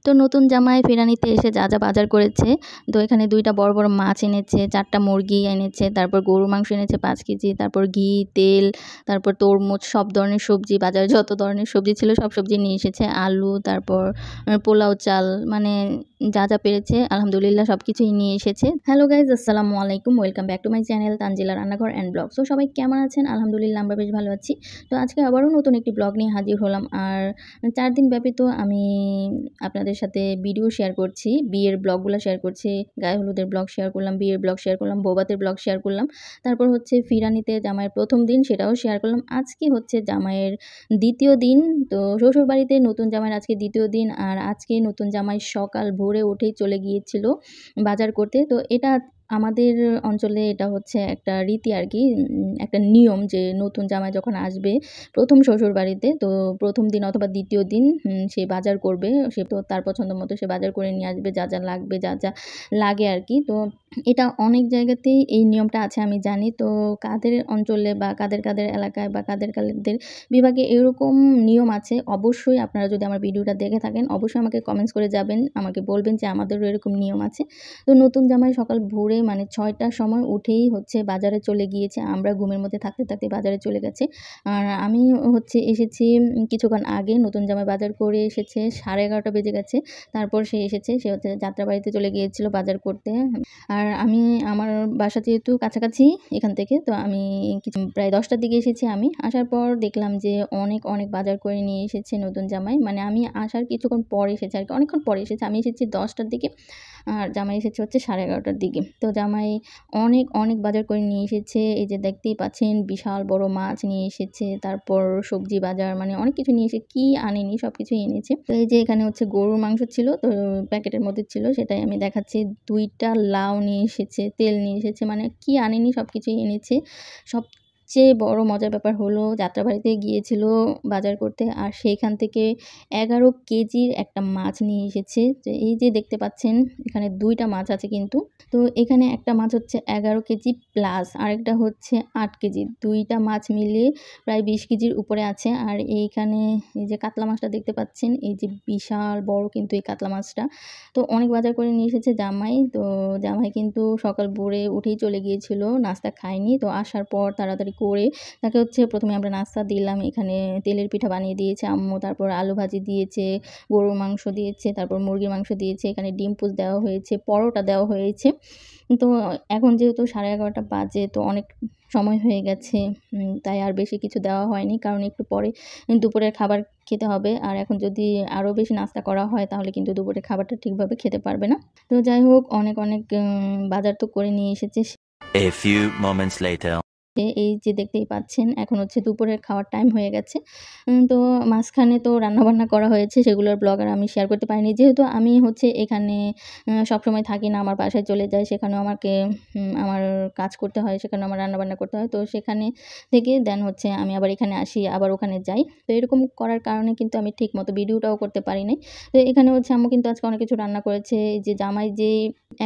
তো নতুন জামাই ফেরানিতে এসে যা যা বাজার করেছে, তো এখানে 2টা বড় বড় মাছ এনেছে, 4টা মুরগি এনেছে, তারপর গরুর মাংস এনেছে 5 কেজি, তারপর ঘি, তেল, তারপর তরমুজ, সব ধরনের সবজি, বাজারে যত ধরনের সবজি ছিল সব সবজি নিয়ে এসেছে, আলু, তারপর পোলাও চাল, মানে যা যা পেরেছে আলহামদুলিল্লাহ সব কিছুই নিয়ে এসেছে। হ্যালো গাইজ, আসসালামু আলাইকুম, welcome back to my channel Tanzila রান্নাঘর অ্যান্ড ব্লগ। সো সবাই কেমন আছেন? আলহামদুলিল্লাহ আমরা বেশ ভালো আছি। তো আজকে আবারও নতুন একটি ব্লগ নিয়ে হাজির হলাম। আর 4 দিন ব্যাপী তো আমি আপনাদের সাথে ভিডিও শেয়ার করছি, বিয়ের ব্লগগুলো শেয়ার করছি, গায়ে হলুদের ব্লগ শেয়ার করলাম, বিয়ের ব্লগ শেয়ার করলাম, বৌভাতের ব্লগ শেয়ার করলাম, তারপর হচ্ছে ফিরানিতে জামাইয়ের প্রথম দিন সেটাও শেয়ার করলাম। আজকে হচ্ছে জামাইয়ের দ্বিতীয় দিন। তো শ্বশুরবাড়িতে নতুন জামাইয়ের আজকে দ্বিতীয় দিন, আর আজকে নতুন জামাই সকাল ভোরে উঠেই চলে গিয়েছিল বাজার করতে। তো এটা আমাদের অঞ্চলে এটা হচ্ছে একটা রীতি আর কি, একটা নিয়ম যে নতুন জামাই যখন আসবে প্রথম শ্বশুরবাড়িতে, তো প্রথম দিন অথবা দ্বিতীয় দিন সে বাজার করবে, সে তো তার পছন্দ মতো সে বাজার করে নিয়ে আসবে, যা যা লাগবে, যা যা লাগে আর কি। তো এটা অনেক জায়গাতেই এই নিয়মটা আছে আমি জানি। তো কাদের অঞ্চলে বা কাদের এলাকায় বা কাদের বিভাগে এরকম নিয়ম আছে, অবশ্যই আপনারা যদি আমার ভিডিওটা দেখে থাকেন অবশ্যই আমাকে কমেন্টস করে যাবেন, আমাকে বলবেন যে আমাদেরও এরকম নিয়ম আছে। তো নতুন জামাই সকাল ভোরে মানে 6টার সময় উঠেই হচ্ছে বাজারে চলে গিয়েছে, আমরা ঘুমের মধ্যে থাকতে থাকতে বাজারে চলে গেছে। আর আমি হচ্ছে এসেছি কিছুক্ষণ আগে, নতুন জামাই বাজার করে এসেছে, 11:30 বেজে গেছে। তারপর সে এসেছে, সে হচ্ছে যাত্রাবাড়িতে চলে গিয়েছিল বাজার করতে। আর আমি আমার বাসা যেহেতু কাছাকাছি এখান থেকে, তো আমি প্রায় 10টার দিকে এসেছি। আমি আসার পর দেখলাম যে অনেক বাজার করে নিয়ে এসেছে নতুন জামাই, মানে আমি আসার কিছুক্ষণ পরে এসেছে আর কি, অনেকক্ষণ পরে এসেছে। আমি এসেছি 10টার দিকে আর জামাই এসেছে হচ্ছে 11:30টার দিকে। তো জামাই অনেক বাজার করে নিয়ে এসেছে, এই যে দেখতেই পাচ্ছেন বিশাল বড় মাছ নিয়ে এসেছে, তারপর সবজি বাজার, মানে অনেক কিছু নিয়ে এসে, কি আনেনি সব কিছুই এনেছে। তো এই যে এখানে হচ্ছে গরুর মাংস ছিল, তো প্যাকেটের মধ্যে ছিল, সেটাই আমি দেখাচ্ছি। 2টা লাউ নিয়ে এসেছে, তেল নিয়ে এসেছে, মানে কি আনেনি সব কিছুই এনেছে। সবচেয়ে বড় মজার ব্যাপার হলো যাত্রাবাড়িতে গিয়েছিল বাজার করতে, আর সেইখান থেকে 11 কেজির একটা মাছ নিয়ে এসেছে। তো এই যে দেখতে পাচ্ছেন এখানে 2টা মাছ আছে কিন্তু। তো এখানে একটা মাছ হচ্ছে 11 কেজি প্লাস, আরেকটা হচ্ছে 8 কেজি, 2টা মাছ মিলিয়ে প্রায় 20 কেজির উপরে আছে। আর এইখানে এই যে কাতলা মাছটা দেখতে পাচ্ছেন, এই যে বিশাল বড় কিন্তু এই কাতলা মাছটা। তো অনেক বাজার করে নিয়ে এসেছে জামাই। তো জামাই কিন্তু সকাল ভোরে উঠেই চলে গিয়েছিল, নাস্তা খায়নি। তো আসার পর তাড়াতাড়ি করে তাকে হচ্ছে প্রথমে আমরা নাস্তা দিলাম, এখানে তেলের পিঠা বানিয়ে দিয়েছে আম্মু, তারপর আলু ভাজি দিয়েছে, গরুর মাংস দিয়েছে, তারপর মুরগির মাংস দিয়েছে, এখানে ডিম পোচ দেওয়া হয়েছে, পরোটা দেওয়া হয়েছে। তো এখন যেহেতু 11:30 বাজে, তো অনেক সময় হয়ে গেছে, তাই আর বেশি কিছু দেওয়া হয়নি, কারণ একটু পরে দুপুরের খাবার খেতে হবে। আর এখন যদি আরও বেশি নাস্তা করা হয় তাহলে কিন্তু দুপুরের খাবারটা ঠিকভাবে খেতে পারবে না। তো যাই হোক, অনেক বাজার তো করে নিয়ে এসেছে। A few moments later. এই যে দেখতেই পাচ্ছেন এখন হচ্ছে দুপুরের খাওয়ার টাইম হয়ে গেছে। তো মাঝখানে তো রান্নাবান্না করা হয়েছে, সেগুলোর ব্লগ আর আমি শেয়ার করতে পারিনি, যেহেতু আমি হচ্ছে এখানে সবসময় থাকি না, আমার বাসায় চলে যাই, সেখানেও আমাকে আমার কাজ করতে হয়, সেখানেও আমার রান্নাবান্না করতে হয়। তো সেখানে থেকে দেন হচ্ছে আমি আবার এখানে আসি, আবার ওখানে যাই। তো এরকম করার কারণে কিন্তু আমি ঠিকমতো ভিডিওটাও করতে পারি নাই। তো এখানে হচ্ছে আম্মু কিন্তু আজকে অনেক কিছু রান্না করেছে। এই যে জামাই যে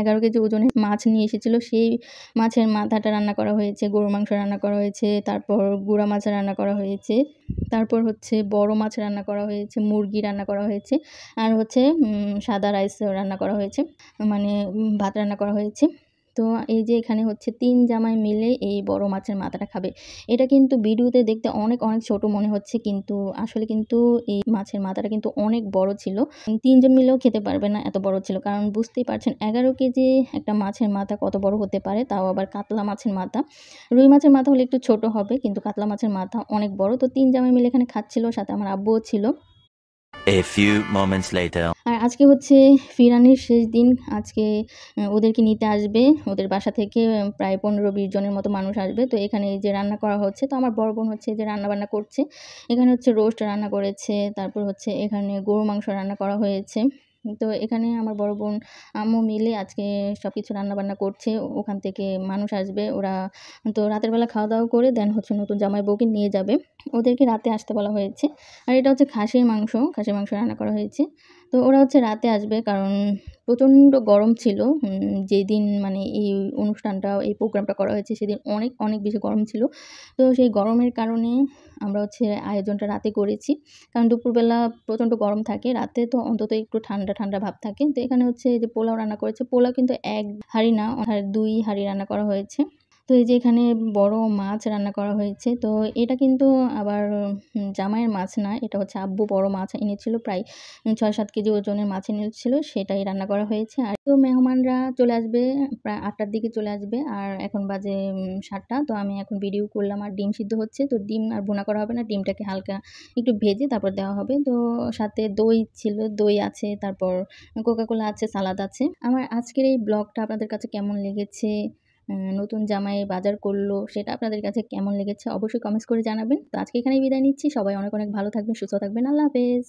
11 কেজি ওজনের মাছ নিয়ে এসেছিল, সেই মাছের মাথাটা রান্না করা হয়েছে, গরুর মাংস রান্না করা হয়েছে, তারপর গুঁড়া মাছ রান্না করা হয়েছে, তারপর হচ্ছে বড় মাছ রান্না করা হয়েছে, মুরগি রান্না করা হয়েছে, আর হচ্ছে সাদা রাইস রান্না করা হয়েছে, মানে ভাত রান্না করা হয়েছে। তো এই যে এখানে হচ্ছে 3 জামাই মিলে এই বড় মাছের মাথাটা খাবে। এটা কিন্তু ভিডিওতে দেখতে অনেক ছোট মনে হচ্ছে, কিন্তু আসলে কিন্তু এই মাছের মাথাটা কিন্তু অনেক বড় ছিল। 3 জন মিলেও খেতে পারবে না, এত বড় ছিল। কারণ বুঝতেই পারছেন 11 কেজি একটা মাছের মাথা কত বড় হতে পারে, তাও আবার কাতলা মাছের মাথা। রুই মাছের মাথা হলে একটু ছোট হবে, কিন্তু কাতলা মাছের মাথা অনেক বড়। তো 3 জামাই মিলে এখানে খাচ্ছিল, সাথে আমার আব্বুও ছিল। A few moments later. আর আজকে হচ্ছে ফিরানির শেষ দিন। আজকে ওদেরকে নিতে আসবে ওদের বাসা থেকে, প্রায় 15-20 জনের মতো মানুষ আসবে। তো এখানে এই যে রান্না করা হচ্ছে, তো আমার বড় বোন হচ্ছে এই যে রান্নাবান্না করছে। এখানে হচ্ছে রোস্ট রান্না করেছে, তারপর হচ্ছে এখানে গরুর মাংস রান্না করা হয়েছে। তো এখানে আমার বড় বোন আম্মু মিলে আজকে সব কিছু রান্নাবান্না করছে। ওখান থেকে মানুষ আসবে, ওরা তো রাতের বেলা খাওয়া-দাওয়া করে দেন হচ্ছে নতুন জামাই বউকে নিয়ে যাবে। ওদেরকে রাতে আসতে বলা হয়েছে। আর এটা হচ্ছে খাসির মাংস রান্না করা হয়েছে। তো ওরা হচ্ছে রাতে আসবে, কারণ প্রচণ্ড গরম ছিল। যেদিন মানে এই অনুষ্ঠানটা, এই প্রোগ্রামটা করা হয়েছে সেদিন অনেক, অনেক বেশি গরম ছিল। তো সেই গরমের কারণে আমরা হচ্ছে আয়োজনটা রাতে করেছি। কারণ দুপুরবেলা প্রচণ্ড গরম থাকে, রাতে তো অন্তত একটু ঠান্ডা, ঠান্ডা ভাব থাকে। তো এখানে হচ্ছে এই যে পোলাও রান্না করেছে। পোলাও কিন্তু ১ হাঁড়ি না, ২ হাঁড়ি রান্না করা হয়েছে। তো এই যে এখানে বড় মাছ রান্না করা হয়েছে। তো এটা কিন্তু আবার জামাইয়ের মাছ না। এটা হচ্ছে আব্বু বড় মাছ এনেছিল, প্রায় ৬-৭ কেজি ওজনের মাছ এনেছিল। সেটাই রান্না করা হয়েছে। আর তো মেহমানরা চলে আসবে প্রায় ৮ টার দিকে চলে আসবে। আর এখন বাজে ৭ টা। তো আমি এখন ভিডিও করলাম আর ডিম সিদ্ধ হচ্ছে। তো ডিম আর ভুনা করা হবে না। ডিমটাকে হালকা একটু ভেজে তারপর দেওয়া হবে। তো সাথে দই ছিল, দই আছে, তারপর কোকা কোলা আছে, সালাদ আছে। আমার আজকের এই ব্লগটা আপনাদের কাছে কেমন লেগেছে? নতুন জামাই বাজার করলো, সেটা আপনাদের কাছে কেমন লেগেছে অবশ্যই কমেন্টস করে জানাবেন। তো আজকে এখানেই বিদায় নিচ্ছি। সবাই অনেক, অনেক ভালো থাকবেন, সুস্থ থাকবেন। আল্লাহ হাফেজ।